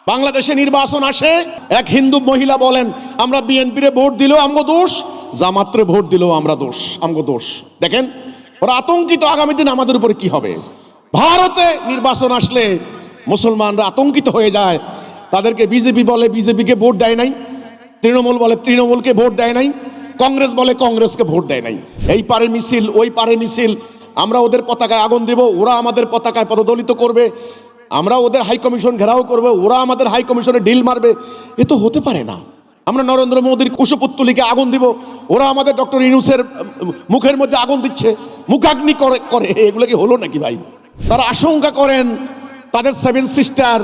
বাংলাদেশে নির্বাচন আসে, এক হিন্দু মহিলা বলেন আমরা বিএনপিরে ভোট দিলেও আমগো দোষ, জামাতরে ভোট দিলেও আমরা দোষ, আমগো দোষ। দেখেন ওরা আতঙ্কিত, আগামী দিন আমাদের উপরে কি হবে। ভারতে নির্বাচন আসলে মুসলমানরা আতঙ্কিত হয়ে যায়, তাদেরকে বিজেপি বলে বিজেপিকে ভোট দেয় নাই, তৃণমূল বলে তৃণমূলকে ভোট দেয় নাই, কংগ্রেস বলে কংগ্রেসকে ভোট দেয় নাই। এই পারে মিছিল, ওই পারে মিছিল, আমরা ওদের পতাকায় আগুন দেব, ওরা আমাদের পতাকায় পদদলিত করবে, আমরা ওদের হাই কমিশন ঘেরাও করবে, ওরা আমাদের হাই কমিশনে ঢিল মারবে। এ তো হতে পারে না। আমরা নরেন্দ্র মোদীর কুশপুত্তলিকে আগুন দিব, ওরা আমাদের ডক্টর ইউনূসের মুখের মধ্যে আগুন দিচ্ছে, মুখাগ্নি করে। এগুলো কি হলো নাকি ভাই? তারা আশঙ্কা করেন তাদের 7 সিস্টার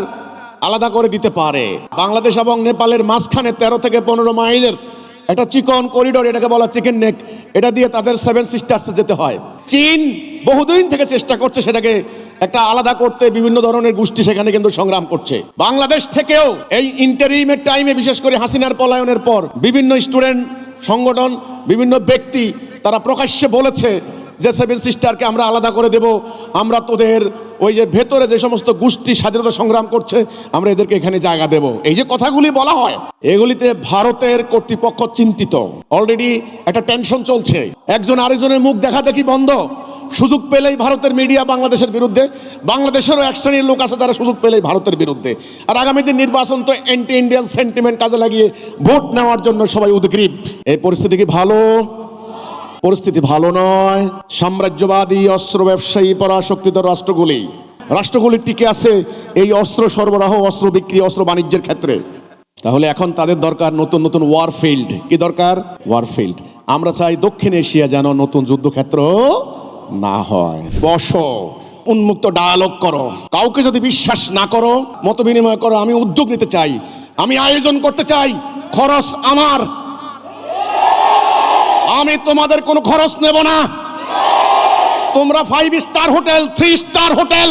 আলাদা করে দিতে পারে। বাংলাদেশ এবং নেপালের মাঝখানে 13 থেকে 15 মাইলের একটা চিকন করিডোর, এটাকে বলা চিকেন নেক, এটা দিয়ে তাদের 7 সিস্টার্সে যেতে হয়। চীন বহুদিন থেকে চেষ্টা করছে সেটাকে একটা আলাদা করতে, বিভিন্ন ধরনের গোষ্ঠী সেখানে কিন্তু সংগ্রাম করছে। বাংলাদেশ থেকেও এই ইন্টারিমের টাইমে, বিশেষ করে হাসিনার পলায়নের পর, বিভিন্ন স্টুডেন্ট সংগঠন, বিভিন্ন ব্যক্তি তারা প্রকাশ্যে বলেছে যে 7 সিস্টারকে আমরা আলাদা করে দেব, আমরা তোদের ওই যে ভেতরে যে সমস্ত গোষ্ঠী স্বাধীনতা সংগ্রাম করছে আমরা এদেরকে এখানে জায়গা দেব। এই যে কথাগুলি বলা হয়, এগুলিতে ভারতের কর্তৃপক্ষ চিন্তিত। অলরেডি একটা টেনশন চলছে, একজন আরেকজনের মুখ দেখা দেখি বন্ধ। সুযোগ পেলেই ভারতের মিডিয়া বাংলাদেশের বিরুদ্ধে, বাংলাদেশেরও এক শ্রেণীর লোক আছে তারা সুযোগ পেলেই ভারতের বিরুদ্ধে। আর আগামী দিন নির্বাচন তো অ্যান্টি ইন্ডিয়ান সেন্টিমেন্ট কাজে লাগিয়ে ভোট নেওয়ার জন্য সবাই উদগ্রীব। এই পরিস্থিতি কি ভালো? পরিস্থিতি ভালো নয়। সাম্রাজ্যবাদী অস্ত্র ব্যবসায়ী পরাশক্তিধর রাষ্ট্রগুলি টিকে আছে এই অস্ত্র সরবরাহ, অস্ত্র বিক্রি, অস্ত্র বাণিজ্যের ক্ষেত্রে। তাহলে এখন তাদের দরকার নতুন নতুন ওয়ারফিল্ড। কি দরকার? ওয়ারফিল্ড। আমরা চাই দক্ষিণ এশিয়া যেন নতুন যুদ্ধক্ষেত্র না হয়। বসো, উন্মুক্ত ডায়ালগ করো, কাউকে যদি বিশ্বাস না করো, মত বিনিময় করো। আমি উদ্যোগ নিতে চাই, আমি আয়োজন করতে চাই, খরচ আমার, আমি তোমাদের কোনো খরচ নেব না। তোমরা 5 স্টার হোটেল, 3 স্টার হোটেল,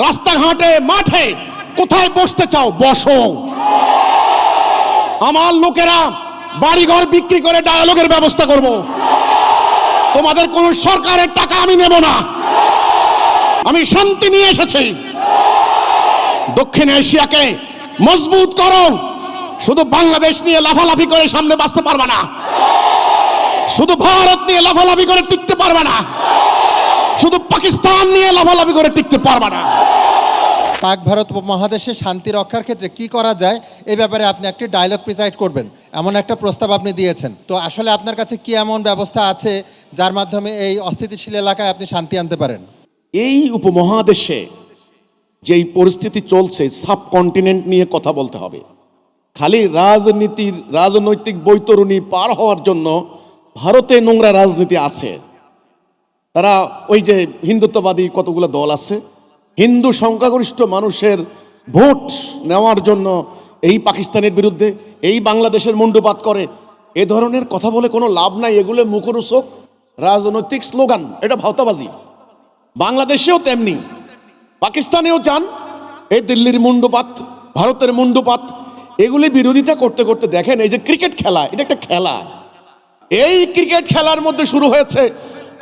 রাস্তাঘাটে, মাঠে কোথায় বসতে চাও বসো। আমার লোকেরা বাড়িঘর বিক্রি করে ডায়ালগের ব্যবস্থা করব। তোমাদের কোন সরকারের টাকা আমি নেব না। আমি শান্তি নিয়ে এসেছি। দক্ষিণ এশিয়াকে মজবুত করো। শুধু বাংলাদেশ নিয়ে লাফালাফি করে সামনে বাঁচতে পারবে না, শুধু ভারত নিয়ে লাফালাফি করে টিকতে পারবে না, শুধু পাকিস্তান নিয়ে লাফালাফি করে টিকতে পারবে না। পাক ভারত উপমহাদেশে শান্তি রক্ষার ক্ষেত্রে কি করা যায় এই ব্যাপারে আপনি একটি ডায়লগ প্রিসাইড করবেন, এমন একটা প্রস্তাব আপনি দিয়েছেন। তো আসলে আপনার কাছে কি এমন ব্যবস্থা আছে যার মাধ্যমে এই অস্থিতিশীল এলাকায় আপনি শান্তি আনতে পারেন? এই উপমহাদেশে যেই পরিস্থিতি চলছে, সাবকন্টিনেন্ট নিয়ে কথা বলতে হবে। খালি রাজনৈতিক বৈতরণী পার হওয়ার জন্য ভারতে নোংরা রাজনীতি আছে। তারা ওই যে হিন্দুত্ববাদী কতগুলো দল আছে, হিন্দু সংখ্যাগরিষ্ঠ মানুষের ভোট নেওয়ার জন্য এই পাকিস্তানের বিরুদ্ধে, এই বাংলাদেশের মুন্ডুপাত করে। এ ধরনের কথা বলে কোনো লাভ নাই। এগুলো মুখরোচক রাজনৈতিক স্লোগান, এটা ভাওতাবাজি। বাংলাদেশেও তেমনি, পাকিস্তানেও চান এই দিল্লির মুন্ডুপাত, ভারতের মুন্ডুপাত, এগুলি বিরোধিতা করতে করতে দেখেন এই যে ক্রিকেট খেলা, এটা একটা খেলা। এই ক্রিকেট খেলার মধ্যে শুরু হয়েছে,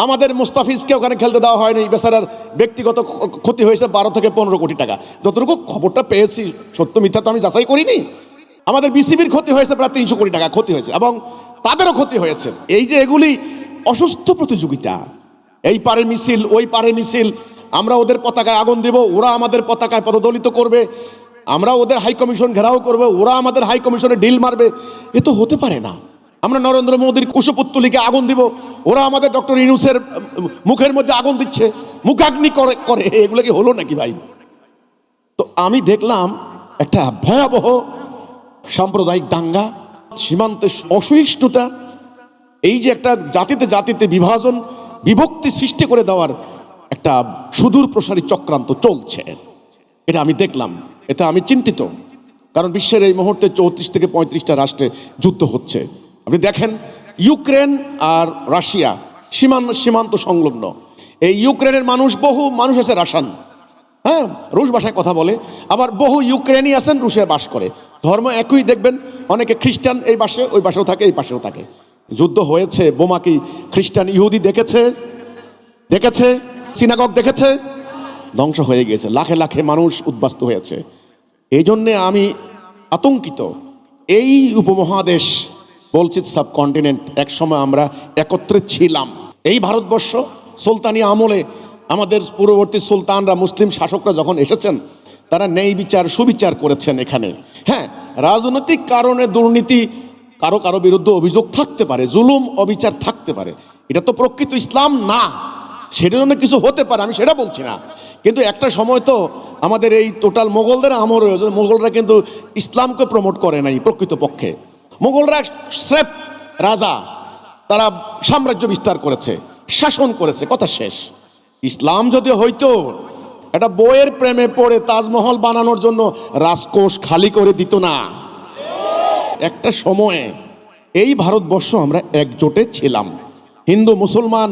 আমাদের মুস্তাফিজকে ওখানে খেলতে দেওয়া হয়নি, বেচারার ব্যক্তিগত ক্ষতি হয়েছে 12 থেকে 15 কোটি টাকা। যতটুকু খবরটা পেয়েছি, সত্য মিথ্যা তো আমি যাচাই করিনি, আমাদের বিসিবির ক্ষতি হয়েছে প্রায় 300 কোটি টাকা ক্ষতি হয়েছে, এবং তাদেরও ক্ষতি হয়েছে। এই যে এগুলি অসুস্থ প্রতিযোগিতা, এই পারে মিছিল, ওই পারে মিছিল, আমরা ওদের পতাকায় আগুন দেব, ওরা আমাদের পতাকায় পদদলিত করবে, আমরা ওদের হাই কমিশন ঘেরাও করবে, ওরা আমাদের হাই কমিশনে ঢিল মারবে। এ তো হতে পারে না। আমরা নরেন্দ্র মোদীর কুশপুত্তলিকে আগুন দিব, ওরা আমাদের ডক্টর ইউনূসের মুখের মধ্যে আগুন দিচ্ছে, মুখাগ্নি করে। এগুলো কি হলো নাকি ভাই? তো আমি দেখলাম একটা ভয়াবহ সাম্প্রদায়িক দাঙ্গা, সীমান্তে অসহিষ্ণুতা, এই যে একটা জাতিতে বিভাজন, বিভক্তি সৃষ্টি করে দেওয়ার একটা সুদূর প্রসারী চক্রান্ত চলছে। এটা আমি দেখলাম, এতে আমি চিন্তিত। কারণ বিশ্বের এই মুহূর্তে 34 থেকে 35টা রাষ্ট্রে যুদ্ধ হচ্ছে। আপনি দেখেন ইউক্রেন আর রাশিয়া সীমান্ত সংলগ্ন। এই ইউক্রেনের বহু মানুষ আছে রাশান, হ্যাঁ, রুশ ভাষায় কথা বলে, আবার বহু ইউক্রেনই আছেন রুশে বাস করে। ধর্ম একই, দেখবেন অনেকে খ্রিস্টান এই পাশে, ওই পাশেও থাকে, এই পাশেও থাকে। যুদ্ধ হয়েছে, বোমা কি খ্রিস্টান ইহুদি দেখেছে, সিনাগগ দেখেছে, ধ্বংস হয়ে গেছে, লাখে লাখে মানুষ উদ্বাস্তু হয়েছে। এই জন্যে আমি আতঙ্কিত। এই উপমহাদেশ, বলছি সাবকন্টিনেন্ট, একসময় আমরা একত্রে ছিলাম। এই ভারতবর্ষ সুলতানি আমলে আমাদের পূর্ববর্তী সুলতানরা, মুসলিম শাসকরা যখন এসেছেন, তারা ন্যায় বিচার সুবিচার করেছেন এখানে। হ্যাঁ, রাজনৈতিক কারণে দুর্নীতি, কারো কারো বিরুদ্ধে অভিযোগ থাকতে পারে, জুলুম অবিচার থাকতে পারে, এটা তো প্রকৃত ইসলাম না। সেটার জন্য কিছু হতে পারে, আমি সেটা বলছি না। কিন্তু একটা সময় তো আমাদের এই টোটাল মোগলদের আমল, মোগলরা কিন্তু ইসলামকে প্রমোট করে নাই প্রকৃত পক্ষে। মোগলরা স্রেফ রাজা, তারা সাম্রাজ্য বিস্তার করেছে, শাসন করেছে, কথা শেষ। ইসলাম যদি হইতো, একটা বইয়ের প্রেমে পড়ে তাজমহল বানানোর জন্য রাজকোষ খালি করে দিত না। একটা সময়ে এই ভারতবর্ষ আমরা একজোটে ছিলাম, হিন্দু মুসলমান,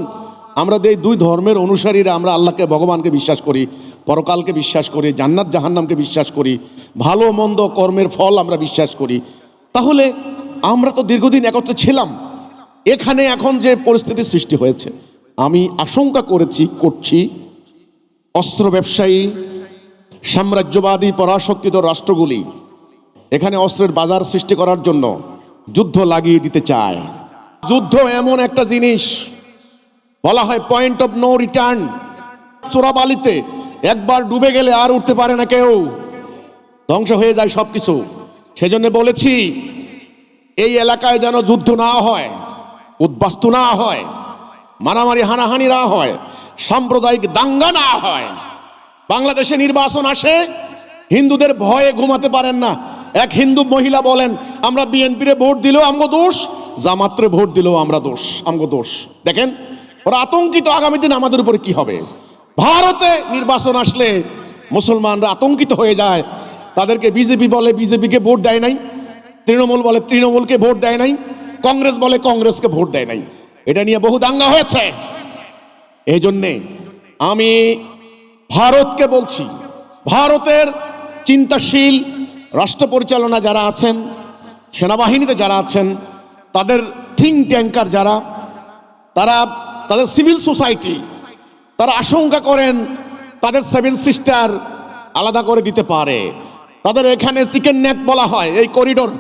আমরা এই দুই ধর্মের অনুসারীরা, আমরা আল্লাহকে, ভগবানকে বিশ্বাস করি, পরকালকে বিশ্বাস করি, জান্নাত জাহান্নামকে বিশ্বাস করি, ভালো মন্দ কর্মের ফল আমরা বিশ্বাস করি। তাহলে আমরা তো দীর্ঘদিন একত্রে ছিলাম। এখানে এখন যে পরিস্থিতি সৃষ্টি হয়েছে, আমি আশঙ্কা করছি অস্ত্র ব্যবসায়ী, সাম্রাজ্যবাদী পরাশক্তিত রাষ্ট্রগুলি এখানে অস্ত্রের বাজার সৃষ্টি করার জন্য যুদ্ধ লাগিয়ে দিতে চায়। যুদ্ধ এমন একটা জিনিস, বলা হয় পয়েন্ট অফ নো রিটার্ন। চোরাবালিতে একবার ডুবে গেলে আর উঠতে পারে না কেউ, ধ্বংস হয়ে যায় সবকিছু। সেজন্য বলেছি, এই এলাকায় যেন যুদ্ধ না হয়, উদ্বাস্তু না হয়, মারামারি হানাহানি না হয়, সাম্প্রদায়িক দাঙ্গা না হয়। বাংলাদেশে নির্বাচন আসে, হিন্দুদের ভয়ে ঘুমাতে পারেন না। এক হিন্দু মহিলা বলেন, আমরা বিএনপিরে ভোট দিলেও আমগো দোষ, জামাত্রে ভোট দিলেও আমরা দোষ, আমগো দোষ। দেখেন, ওরা আতঙ্কিত আগামী দিন আমাদের উপরে কি হবে। ভারতে নির্বাচন আসলে মুসলমানরা আতঙ্কিত হয়ে যায়, তাদেরকে বিজেপি বলে বিজেপিকে ভোট দেয় নাই, তৃণমূল বলে তৃণমূলকে ভোট দেয় নাই, কংগ্রেস বলে কংগ্রেসকে ভোট দেয় নাই। এটা নিয়ে বহু দাঙ্গা হয়েছে। এই জন্যে আমি ভারতকে বলছি, ভারতের চিন্তাশীল রাষ্ট্র পরিচালনা যারা আছেন, সেনাবাহিনীতে যারা আছেন, তাদের থিঙ্ক ট্যাঙ্কার যারা, তাদের সিভিল সোসাইটি, তারা আশঙ্কা করেন তাদের 7 সিস্টার আলাদা করে দিতে পারে। তাদের এখানে চিকেন নেক বলা হয়, এই করিডোর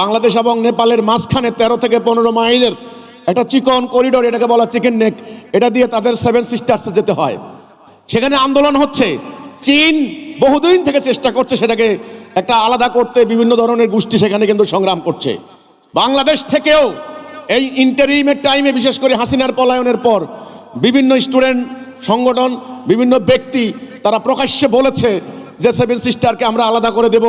বাংলাদেশ এবং নেপালের মাঝখানে 13 থেকে 15 মাইলের একটা চিকন করিডোর, এটাকে বলা চিকেন নেক। এটা দিয়ে তাদের 7 সিস্টার্সে যেতে হয়। সেখানে আন্দোলন হচ্ছে। চীন বহুদিন থেকে চেষ্টা করছে সেটাকে একটা আলাদা করতে, বিভিন্ন ধরনের গোষ্ঠী সেখানে কিন্তু সংগ্রাম করছে। বাংলাদেশ থেকেও এই ইন্টারিমের টাইমে, বিশেষ করে হাসিনার পলায়নের পর, বিভিন্ন স্টুডেন্ট সংগঠন, বিভিন্ন ব্যক্তি তারা প্রকাশ্যে বলেছে যে 7 সিস্টারকে আমরা আলাদা করে দেব,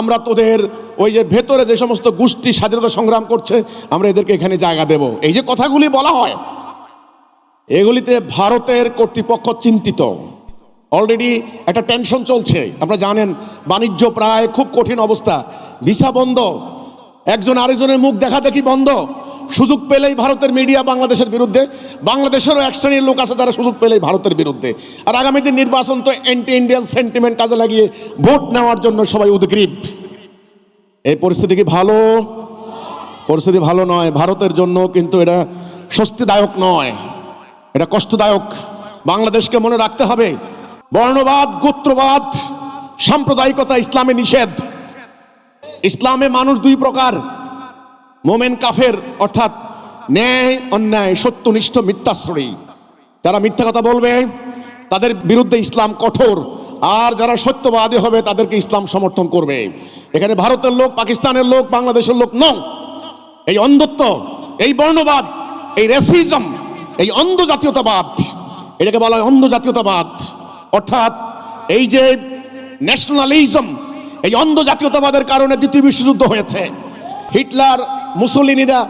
আমরা তোদের ওই যে ভেতরে যে সমস্ত গোষ্ঠী স্বাধীনতা সংগ্রাম করছে, আমরা এদেরকে এখানে জায়গা দেব। এই যে কথাগুলি বলা হয়, এগুলিতে ভারতের কর্তৃপক্ষ চিন্তিত। অলরেডি একটা টেনশন চলছে, আপনারা জানেন, বাণিজ্য প্রায় খুব কঠিন অবস্থা, ভিসা বন্ধ, একজন আরেকজনের মুখ দেখা দেখি বন্ধ। সুযোগ পেলেই ভারতের মিডিয়া বাংলাদেশের বিরুদ্ধে, বাংলাদেশেরও এক শ্রেণীর লোক আছে তারা সুযোগ পেলেই ভারতের বিরুদ্ধে। আর আগামী দিন নির্বাচন, তো অ্যান্টি ইন্ডিয়ান সেন্টিমেন্ট কাজে লাগিয়ে ভোট নেওয়ার জন্য সবাই উদগ্রীব। এই পরিস্থিতি কি ভালো? পরিস্থিতি ভালো নয়। ভারতের জন্য কিন্তু এটা স্বস্তিদায়ক নয়, এটা কষ্টদায়ক। বাংলাদেশকে মনে রাখতে হবে, বর্ণবাদ, গোত্রবাদ, সাম্প্রদায়িকতা ইসলামে নিষেধ। ইসলামে মানুষ 2 প্রকার, মোমেন কাফের, অর্থাৎ ন্যায় অন্যায়, সত্যনিষ্ঠ মিথ্যাশ্রয়ী। যারা মিথ্যা কথা বলবে তাদের বিরুদ্ধে ইসলাম কঠোর, আর যারা সত্যবাদী হবে তাদেরকে ইসলাম সমর্থন করবে। এখানে ভারতের লোক, পাকিস্তানের লোক, বাংলাদেশের লোক নয়। এই অন্ধত্ব, এই বর্ণবাদ, এই রেসিজম, এই অন্ধ জাতীয়তাবাদ, এটাকে বলা হয় অন্ধ জাতীয়তাবাদ। অর্থাৎ এই যে ন্যাশনালিজম, এই অন্ধ জাতীয়তাবাদের কারণে 2য় বিশ্বযুদ্ধ হয়েছে। হিটলার, মুসোলিনিরা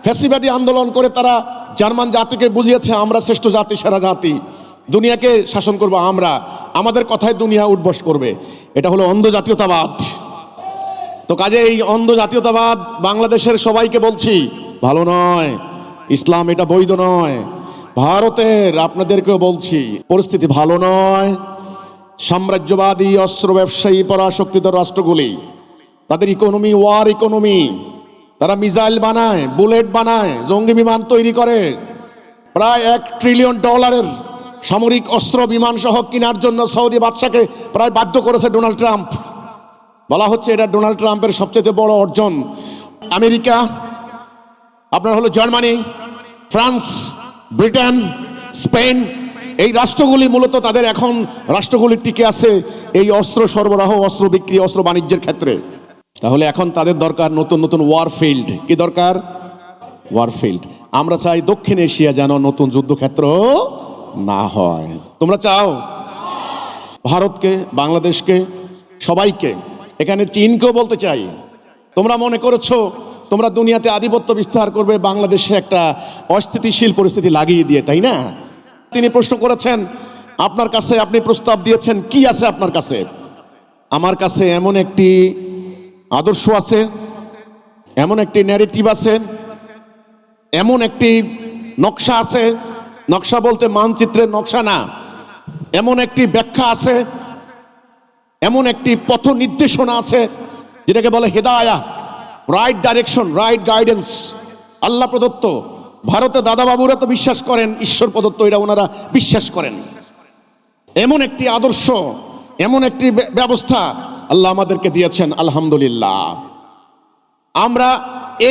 ফ্যাসিবাদী আন্দোলন করে তারা জার্মান জাতিকে বুঝিয়েছে আমরা শ্রেষ্ঠ জাতি, সেরা জাতি, দুনিয়াকে শাসন করব আমরা, আমাদের কথায় দুনিয়া উঠবস করবে। এটা হলো অন্ধ জাতীয়তাবাদ। তো কাজে এই অন্ধ জাতীয়তাবাদ বাংলাদেশের সবাইকে বলছি ভালো নয়, ইসলাম এটা বৈধ নয়। ভারতের আপনাদেরকেও বলছি পরিস্থিতি ভালো নয়। সাম্রাজ্যবাদী অস্ত্র ব্যবসায়ী পরাশক্তিত রাষ্ট্রগুলি, তাদের ইকোনমি ওয়ার ইকোনমি, তারা মিসাইল বানায়, বুলেট বানায়, জঙ্গি বিমান তৈরি করে। প্রায় $1 ট্রিলিয়ন সামরিক অস্ত্র বিমান সহ কেনার জন্য সৌদি বাদশাকে প্রায় বাধ্য করেছে ডোনাল্ড ট্রাম্প। বলা হচ্ছে এটা ডোনাল্ড ট্রাম্পের সবচেয়ে বড় অর্জন। আমেরিকা, আপনার হলো জার্মানি, ফ্রান্স, ব্রিটেন, স্পেন, এই রাষ্ট্রগুলি মূলত তাদের এখন রাষ্ট্রগুলি টিকে আছে এই অস্ত্র সরবরাহ, অস্ত্র বিক্রি, অস্ত্র বাণিজ্যের ক্ষেত্রে। তাহলে এখন তাদের দরকার নতুন নতুন ওয়ারফিল্ড। কি দরকার? ওয়ারফিল্ড। আমরা চাই দক্ষিণ এশিয়া যেন নতুন যুদ্ধক্ষেত্র না হয়। তোমরা চাও? ভারতকে, বাংলাদেশকে, সবাইকে, এখানে চীনকেও বলতে চাই, তোমরা মনে করেছো তোমরা দুনিয়াতে আধিপত্য বিস্তার করবে বাংলাদেশে একটা অস্থিতিশীল পরিস্থিতি লাগিয়ে দিয়ে, তাই না? তিনি প্রশ্ন করেছেন আপনার কাছে, আপনি প্রস্তাব দিয়েছেন, কি আছে আপনার কাছে? আমার কাছে এমন একটি আদর্শ আছে, এমন একটি ন্যারেটিভ আছে, এমন একটি নকশা আছে। নকশা বলতে মানচিত্রের নকশা না, এমন একটি ব্যাখ্যা আছে, এমন একটি পথ নির্দেশনা আছে যেটাকে বলে Hedaya, right direction, right guidance, আল্লাহ প্রদত্ত। ভারতে দাদাবাবুরা তো বিশ্বাস করেন ঈশ্বর প্রদত্ত, এটা ওনারা বিশ্বাস করেন। এমন একটি আদর্শ, এমন একটি ব্যবস্থা আল্লাহ আমাদেরকে দিয়েছেন, আলহামদুলিল্লাহ। আমরা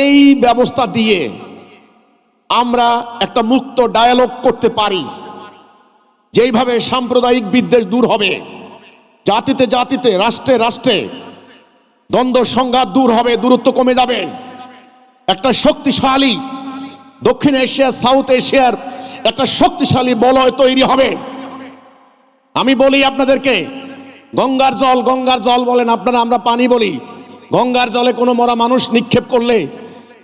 এই ব্যবস্থা দিয়ে আমরা একটা মুক্ত ডায়ালগ করতে পারি, যেইভাবে সাম্প্রদায়িক বিদ্বেষ দূর হবে, জাতিতে জাতিতে, রাষ্ট্রে রাষ্ট্রে দ্বন্দ্ব সংঘাত দূর হবে, দূরত্ব কমে যাবে। একটা শক্তিশালী দক্ষিণ এশিয়া, সাউথ এশিয়ার একটা শক্তিশালী বলয় তৈরি হবে। আমি বলি আপনাদেরকে, গঙ্গার জল, গঙ্গার জল বলেন আপনারা, আমরা পানি বলি। গঙ্গার জলে কোনো মরা মানুষ নিক্ষেপ করলে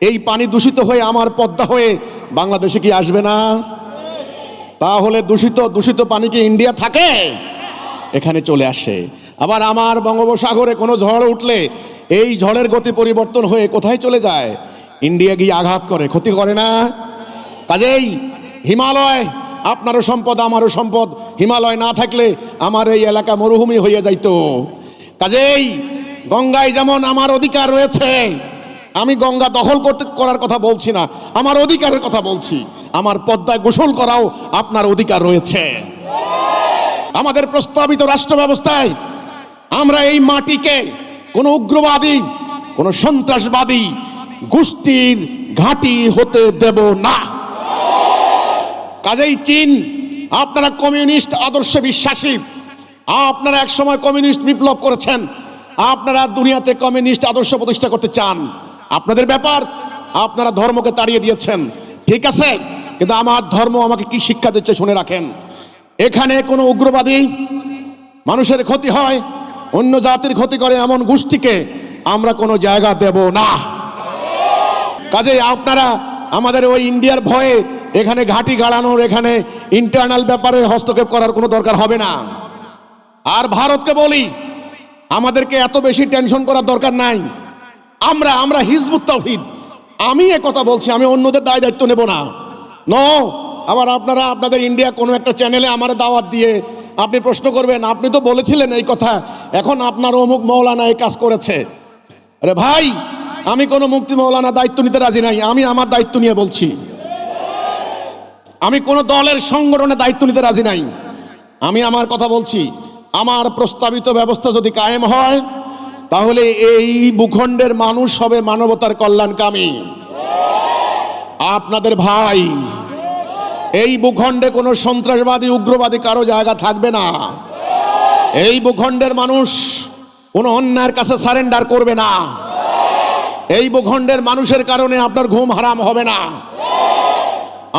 এই পানি দূষিত হয়ে আমার পদ্মা হয়ে বাংলাদেশে কি আসবে না? তাহলে দূষিত পানি কি ইন্ডিয়া থাকে? এখানে চলে আসে। আবার আমার বঙ্গোপসাগরে কোনো ঝড় উঠলে এই ঝড়ের গতি পরিবর্তন হয়ে কোথায় চলে যায়? ইন্ডিয়া গিয়ে আঘাত করে, ক্ষতি করে না? কাজেই হিমালয় আপনারও সম্পদ, আমারও সম্পদ। হিমালয় না থাকলে আমার এই এলাকা মরুভূমি হয়ে যাইতো। কাজেই গঙ্গায় যেমন আমার অধিকার রয়েছে, আমি গঙ্গা দখল করার কথা বলছি না, আমার অধিকারের কথা বলছি। আমার পদ্মায় গোসল করাও আপনার অধিকার রয়েছে। আমাদের প্রস্তাবিত রাষ্ট্র ব্যবস্থায় আমরা এই মাটিকে কোনো উগ্রবাদী, কোনো সন্ত্রাসবাদী গোষ্ঠীর ঘাঁটি হতে দেব না। কাজেই চীন, আপনারা কমিউনিস্ট আদর্শে বিশ্বাসী, আপনারা একসময় কমিউনিস্ট বিপ্লব করেছেন, আপনারা দুনিয়াতে কমিউনিস্ট আদর্শ প্রতিষ্ঠা করতে চান, আপনাদের ব্যাপার। আপনারা ধর্মকে তাড়িয়ে দিয়েছেন, ঠিক আছে, কিন্তু আমার ধর্ম আমাকে কি শিক্ষা দিচ্ছে শুনে রাখেন। এখানে কোনো উগ্রবাদী, মানুষের ক্ষতি হয়, অন্য জাতির ক্ষতি করে এমন গোষ্ঠীকে আমরা কোনো জায়গা দেব না। কাজেই আপনারা আমাদের ওই ইন্ডিয়ার ভয়ে এখানে ঘাঁটি গাড়ানোর, এখানে ইন্টারনাল ব্যাপারে হস্তক্ষেপ করার কোনো দরকার হবে না। আর ভারতকে বলি, আমাদেরকে এত বেশি টেনশন করার দরকার নাই। আমরা হিজবুত তাওহীদ, আমি কথা বলছি, আমি অন্যদের দায় দায়িত্ব নেব না। আবার আপনারা আপনাদের ইন্ডিয়া কোনো একটা চ্যানেলে আমার দাওয়াত দিয়ে আপনি প্রশ্ন করবেন, আপনি তো বলেছিলেন এই কথা, এখন আপনার অমুক মৌলানা এই কাজ করেছে। আরে ভাই, আমি কোনো মুফতি মৌলানা দায়িত্ব নিতে রাজি নাই। আমি আমার দায়িত্ব নিয়ে বলছি, আমি কোনো দলের সংগঠনের দায়িত্ব নিতে রাজি নাই। আমি আমার কথা বলছি। আমার প্রস্তাবিত ব্যবস্থা যদি কায়েম হয়, তাহলে এই ভূখণ্ডের মানুষ হবে মানবতার কল্যাণকামী। আপনাদের ভাই, এই ভূখণ্ডে কোনো সন্ত্রাসবাদী, উগ্রবাদী কারো জায়গা থাকবে না। এই ভূখণ্ডের মানুষ কোনো অন্যায়ের কাছে সারেন্ডার করবে না। এই ভূখণ্ডের মানুষের কারণে আপনার ঘুম হারাম হবে না।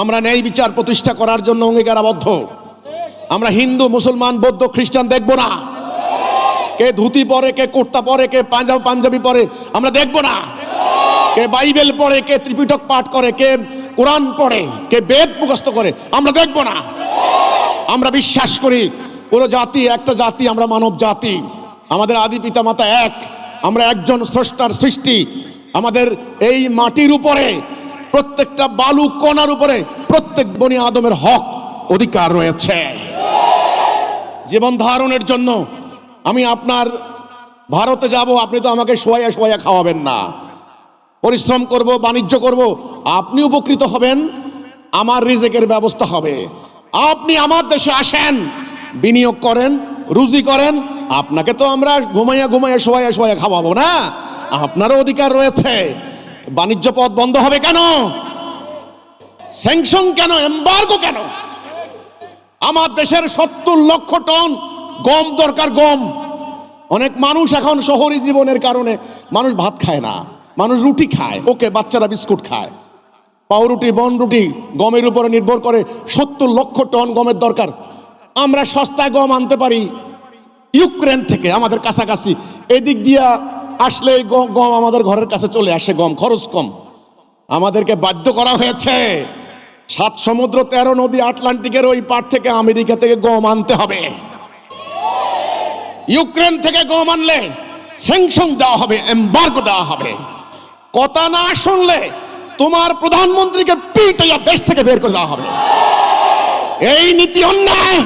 আমরা ন্যায় বিচার প্রতিষ্ঠা করার জন্য অঙ্গীকারাবদ্ধ। আমরা হিন্দু, মুসলমান, বৌদ্ধ, খ্রিস্টান দেখব না। কে ধুতি পরে, কে কুর্তা পরে, কে পাঞ্জাবি পরে, আমরা দেখব না। কে বাইবেল পড়ে, কে ত্রিপিটক পাঠ করে, কে কোরআন পড়ে, কে বেদ মুখস্থ করে, আমরা দেখব না। আমরা বিশ্বাস করি পুরো জাতি একটা জাতি, আমরা মানব জাতি, আমাদের আদি পিতা মাতা এক, আমরা একজন স্রষ্টার সৃষ্টি। আমাদের এই মাটির উপরে, প্রত্যেকটা বালু কণার উপরে প্রত্যেক বনি আদমের হক, অধিকার রয়েছে জীবন ধারণের জন্য। আমি আপনার ভারতে যাব, আপনি তো আমাকে শোয়া শোয়া খাওয়াবেন না। পরিশ্রম করব, বাণিজ্য করব, আপনি উপকৃত হবেন, আমার রিজিকের ব্যবস্থা হবে। আপনি আমার দেশে আসেন, বিনিয়োগ করেন, রুজি করেন, আপনাকে তো আমরা ঘুমাইয়া ঘুমাইয়া শোয়াইয়া শোয়াইয়া খাওয়াবো না, আপনারও অধিকার রয়েছে। বাণিজ্য পথ বন্ধ হবে কেন? স্যাংশন কেন? এমবার্গো কেন? আমার দেশের 70 লক্ষ টন গম দরকার, গম। অনেক মানুষ এখন শহরী জীবনের কারণে মানুষ ভাত খায় না, মানুষ রুটি খায়, ওকে বাচ্চারা বিস্কুট খায়, পাউরুটি বনরুটি গমের উপরে নির্ভর করে। 70 লক্ষ টন গমের দরকার। আমরা সস্তায় গম আনতে পারি ইউক্রেন থেকে, আমাদের কাছাকাছি, এদিক দিয়া আসলে এই গম আমাদের ঘরের কাছে চলে আসে, গম খরচ কম। আমাদেরকে বাধ্য করা হয়েছে 7 সমুদ্র 13 নদী আটলান্টিকের ওই পার থেকে আমেরিকা থেকে গম আনতে হবে। ইউক্রেন থেকে গম আনলে স্যাংশন দেওয়া হবে, এমবার্গো দেওয়া হবে। কথা না শুনলে তোমার প্রধানমন্ত্রীকে পিটাইয়া দেশ থেকে বের করে দেওয়া হবে। এই নীতি অন্যায়।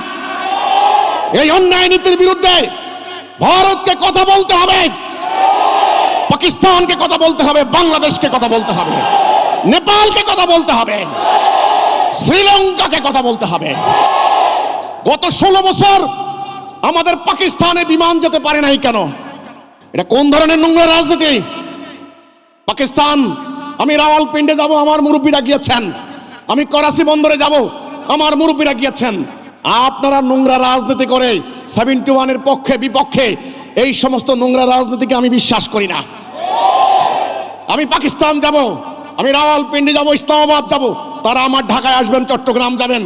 এই অন্যায় নীতির বিরুদ্ধে ভারতকে কথা বলতে হবে, পাকিস্তানকে কথা বলতে হবে, বাংলাদেশকে কথা বলতে হবে, নেপালকে কথা বলতে হবে, শ্রীলঙ্কাকে কথা বলতে হবে। গত 16 বছর আমাদের পাকিস্তানে বিমান যেতে পারে নাই কেন? এটা কোন ধরনের নোংরা রাজনীতি? পাকিস্তান, আমি রাওয়ালপিন্ডি যাব, আমার মুরব্বীরা গিয়েছেন। আমি করাচি বন্দরে যাব, আমার মুরব্বীরা গিয়েছেন। আপনারা নোংরা রাজনীতি করে 71 এর পক্ষে বিপক্ষে, এই সমস্ত নোংরা রাজনীতিকে আমি বিশ্বাস করি না। আমি পাকিস্তান যাব, আমি রাওয়ালপিন্ডি যাব, ইসলামাবাদ যাব, তারা আমার ঢাকায় আসবেন, চট্টগ্রাম যাবেন,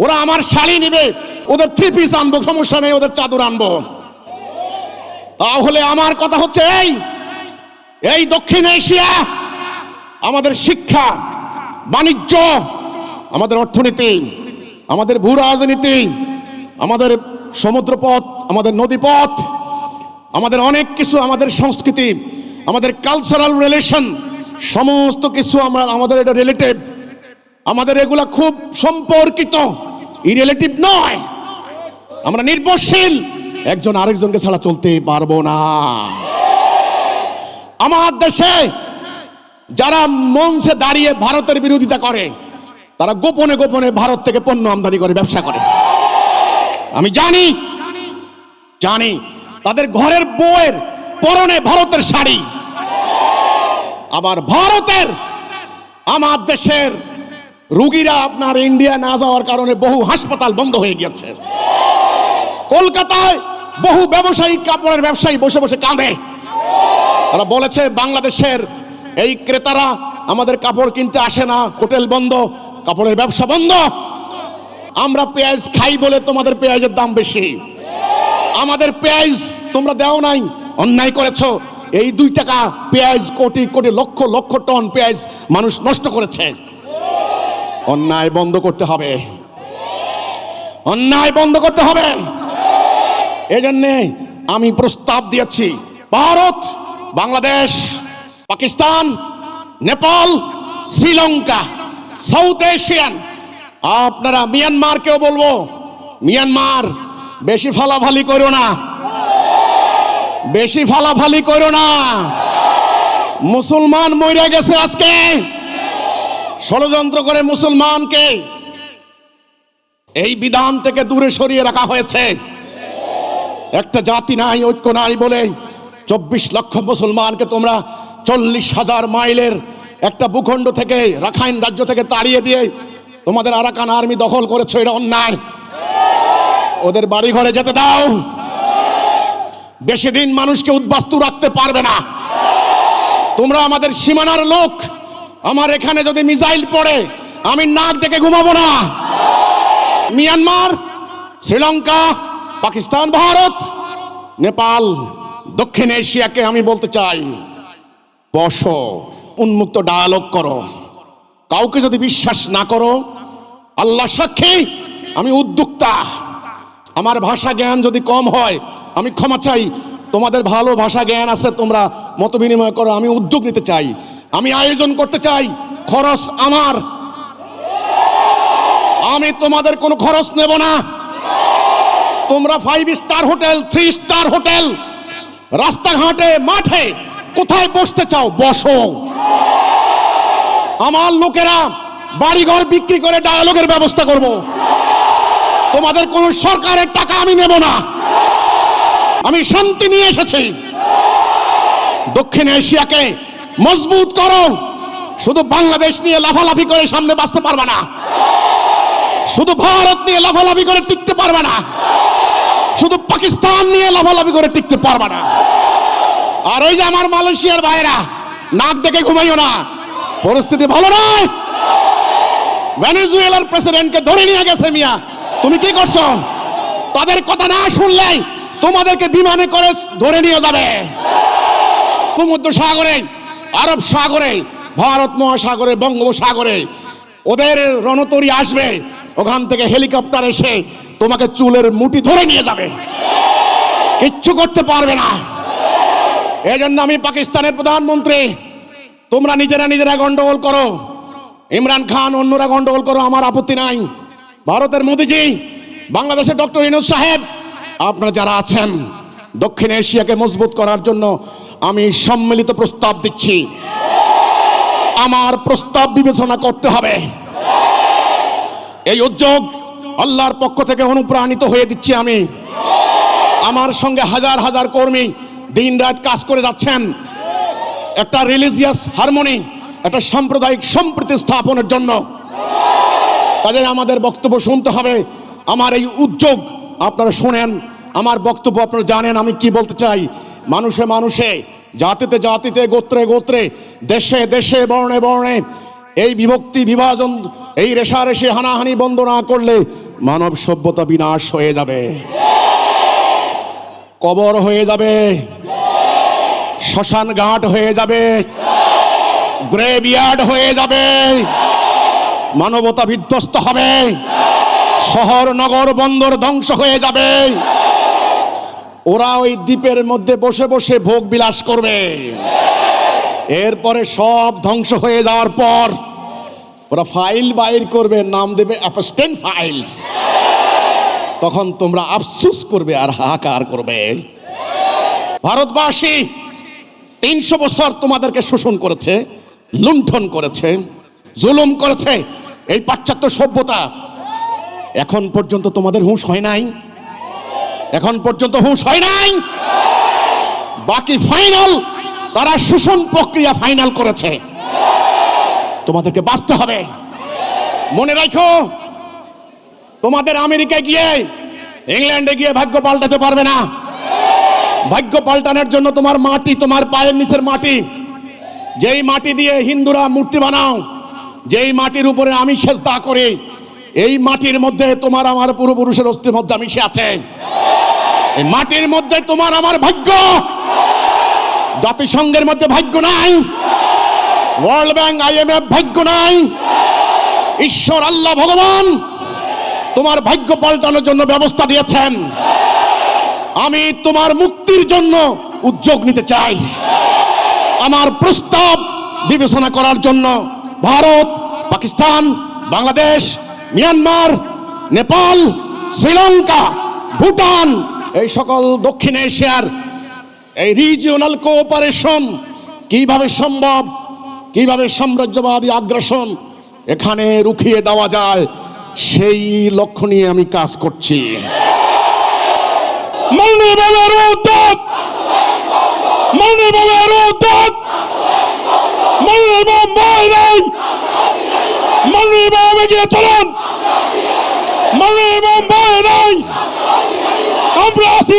ওরা আমার শাড়ি নিবে, ওদের 3 পিস আনবো, সমস্যা নেই, ওদের চাদর আনবো। তাহলে আমার কথা হচ্ছে এই দক্ষিণ এশিয়া, আমাদের শিক্ষা, বাণিজ্য, আমাদের অর্থনীতি, আমাদের ভূ রাজনীতি, আমাদের সমুদ্রপথ, আমাদের নদীপথ, আমাদের অনেক কিছু, আমাদের সংস্কৃতি, আমাদের কালচারাল রিলেশন, সমস্ত কিছু আমাদের এটা রিলেটিভ। আমাদের এগুলা খুব সম্পর্কিত, ইরিলেটিভ নয়। আমরা নির্ভরশীল, একজন আরেকজনকে ছাড়া চলতে পারবো না। আমার দেশে যারা মঞ্চে দাঁড়িয়ে ভারতের বিরোধিতা করে, তারা গোপনে গোপনে ভারত থেকে পণ্য আমদানি করে ব্যবসা করে। আমি জানি তাদের ঘরের বউয়ের পরনে ভারতের শাড়ি। আবার ভারতের আমার দেশের রোগীরা আপনার ইন্ডিয়া না যাওয়ার কারণে বহু হাসপাতাল বন্ধ হয়ে গেছে। কলকাতায় বহু ব্যবসায়ী, কাপড়ের ব্যবসায়ী বসে বসে কাঁদে। তারা বলেছে বাংলাদেশের এই ক্রেতারা আমাদের কাপড় কিনতে আসে না, হোটেল বন্ধ, কাপড়ের ব্যবসা বন্ধ। আমরা পেঁয়াজ খাই বলে তোমাদের পেঁয়াজের দাম বেশি। আমাদের পেঁয়াজ তোমরা দেও নাই, অন্যায় করেছো। এই 2 টাকা পেঁয়াজ, কোটি কোটি লক্ষ লক্ষ টন পেঁয়াজ মানুষ নষ্ট করেছে। অন্যায় বন্ধ করতে হবে, অন্যায় বন্ধ করতে হবে। এজন্যে আমি প্রস্তাব দিয়েছি, ভারত, বাংলাদেশ, পাকিস্তান, নেপাল, শ্রীলঙ্কা, সাউথ এশিয়ান, আপনারা মিয়ানমারকেও বলবো, মিয়ানমার বেশি ফালাফালি করো না, বেশি ফালাফালি করো না। মুসলমান মরে গেছে আজকে, ষড়যন্ত্র করে মুসলমানকে এই বিধান থেকে দূরে সরিয়ে রাখা হয়েছে। একটা জাতি নাই, ঐক্য নাই বলে 24 লক্ষ মুসলমানকে তোমরা 40,000 মাইলের একটা ভূখণ্ড থেকে, রাখাইন রাজ্য থেকে তাড়িয়ে দিয়ে তোমাদের আরাকান আর্মি দখল করেছো। এটা অন্যায়। ওদের বাড়ি ঘরে যেতে দাও। বেশি দিন মানুষকে উদ্বাস্তু রাখতে পারবে না। তোমরা আমাদের সীমানার লোক। আমার এখানে যদি মিসাইল পড়ে আমি নাক ডেকে ঘুমাবো না। মিয়ানমার, শ্রীলঙ্কা, পাকিস্তান, ভারত, নেপাল, দক্ষিণ এশিয়াকে আমি বলতে চাই, বসো, উন্মুক্ত ডায়ালগ করো। কাউকে যদি বিশ্বাস না করো, আল্লাহ সাক্ষী আমি উদ্যোক্তা। আমার ভাষা জ্ঞান যদি কম হয় আমি ক্ষমা চাই। তোমাদের ভালো ভাষা জ্ঞান আছে, তোমরা মত বিনিময় করো। আমি উদ্যোগ নিতে চাই, আমি আয়োজন করতে চাই, খরচ আমার। আমি তোমাদের কোনো খরচ নেব না। তোমরা 5 স্টার হোটেল, 3 স্টার হোটেল, রাস্তাঘাটে, মাঠে কোথায় বসতে চাও বসো। আমার লোকেরা বাড়িঘর বিক্রি করে ডায়ালগের ব্যবস্থা করব। তোমাদের কোন সরকারের টাকা আমি নেব না। আমি শান্তি নিয়ে এসেছি। দক্ষিণ এশিয়াকে মজবুত করো। শুধু বাংলাদেশ নিয়ে লাফালাফি করে সামনে বাঁচতে পারবে না, শুধু ভারত নিয়ে লাফালাফি করে টিকতে পারবে না, শুধু পাকিস্তান নিয়ে লাফালাফি করে টিকতে পারবে না। আর ওই যে আমার মালয়েশিয়ার ভাইরা, নাক দেখে ঘুমাইও না, পরিস্থিতি ভালো নয়। ভেনেজুয়েলার প্রেসিডেন্টকে ধরে নিয়ে গেছে মিয়া, তুমি কি করছো? তাদের কথা না শুনলেই তোমাদেরকে বিমানে করে ধরে নিয়ে যাবে। ভূমধ্য সাগরে, আরব সাগরে, ভারত মহাসাগরে, বঙ্গোপসাগরে ওদের রণতরী আসবে, ওখান থেকে হেলিকপ্টার এসে তোমাকে চুলের মুঠি ধরে নিয়ে যাবে, কিচ্ছু করতে পারবে না। এই জন্য আমি পাকিস্তানের প্রধানমন্ত্রী, তোমরা নিজেরা গন্ডগোল করো, ইমরান খান অন্যরা গন্ডগোল করো, আমার আপত্তি নাই। ভারতের মোদিজি, বাংলাদেশের ডক্টর ইউনূস সাহেব, আপনারা যারা আছেন, দক্ষিণ এশিয়াকে মজবুত করার জন্য আমি সম্মিলিত প্রস্তাব দিচ্ছি। আমার প্রস্তাব বিবেচনা করতে হবে। এই উদ্যোগ আল্লাহর পক্ষ থেকে অনুপ্রাণিত হয়ে দিচ্ছি আমি। আমার সঙ্গে হাজার হাজার কর্মী দিনরাত কাজ করে যাচ্ছেন একটা রিলিজিয়াস হারমোনি, একটা সাম্প্রদায়িক সম্প্রীতি স্থাপনের জন্য। কাজে আমাদের বক্তব্য শুনতে হবে। আমার এই উদ্যোগ আপনারা শুনেন, আমার বক্তব্য আপনারা জানেন আমি কি বলতে চাই। মানুষে মানুষে, জাতিতে জাতিতে, গোত্রে গোত্রে, দেশে দেশে, বর্ণে বর্ণে এই বিভক্তি বিভাজন, এই রেশারেশি হানাহানি বন্ধ না করলে মানব সভ্যতা বিনাশ হয়ে যাবে, কবর হয়ে যাবে, শ্মশান ঘাট হয়ে যাবে, গ্রেভইয়ার্ড হয়ে যাবে, মানবতা বিধ্বস্ত হবে, শহর নগর বন্দর ধ্বংস হয়ে যাবে। ওরা ওই দ্বীপের মধ্যে বসে বসে ভোগ বিলাস করবে। এরপরে সব ধ্বংস হয়ে যাওয়ার পর ওরা ফাইল বাইর করবে, নাম দেবে অ্যাপস্টেন ফাইলস। তখন তোমরা আফসোস করবে আর হাহাকার করবে। ভারতবাসী 300 বছর তোমাদেরকে শোষণ করেছে, লুণ্ঠন করেছে, জুলুম করেছে। এই পাশ্চাত্য সভ্যতা, এখন পর্যন্ত তোমাদের হুঁশ হয় নাই, এখন পর্যন্ত হুঁশ হয় নাই। বাকি ফাইনাল, তারা শোষণ প্রক্রিয়া ফাইনাল করেছে। তোমাদেরকে বাঁচতে হবে। মনে রাখো, তোমাদের আমেরিকায় গিয়ে, ইংল্যান্ডে গিয়ে ভাগ্য পাল্টাতে পারবে না। ভাগ্য পাল্টানোর জন্য তোমার মাটি, তোমার পায়ের নিচের মাটি, যেই মাটি দিয়ে হিন্দুরা মূর্তি বানাও, যেই মাটির উপরে আমি সেজদা করি, এই মাটির মধ্যে তোমার আমার পূর্বপুরুষের অস্থির মধ্যে মিশে আছে। এই মাটির মধ্যে তোমার আমার ভাগ্য। জাতিসংঘের মধ্যে ভাগ্য নাই, ওয়ার্ল্ড ব্যাংক, IMF ভাগ্য নাই। ঈশ্বর আল্লাহ ভগবান তোমার ভাগ্য পাল্টানোর জন্য ব্যবস্থা দিয়েছেন। আমি তোমার মুক্তির জন্য উদ্যোগ নিতে চাই। আমার প্রস্তাব বিবেচনা করার জন্য ভারত, পাকিস্তান, বাংলাদেশ, মিয়ানমার, নেপাল, শ্রীলঙ্কা, ভুটান, এই সকল দক্ষিণ এশিয়ার এই রিজিওনাল কোঅপারেশন কিভাবে সম্ভব, কিভাবে সাম্রাজ্যবাদী আগ্রাসন এখানে রুখিয়ে দেওয়া যায়, সেই লক্ষ্য নিয়ে আমি কাজ করছি। আমরা আছি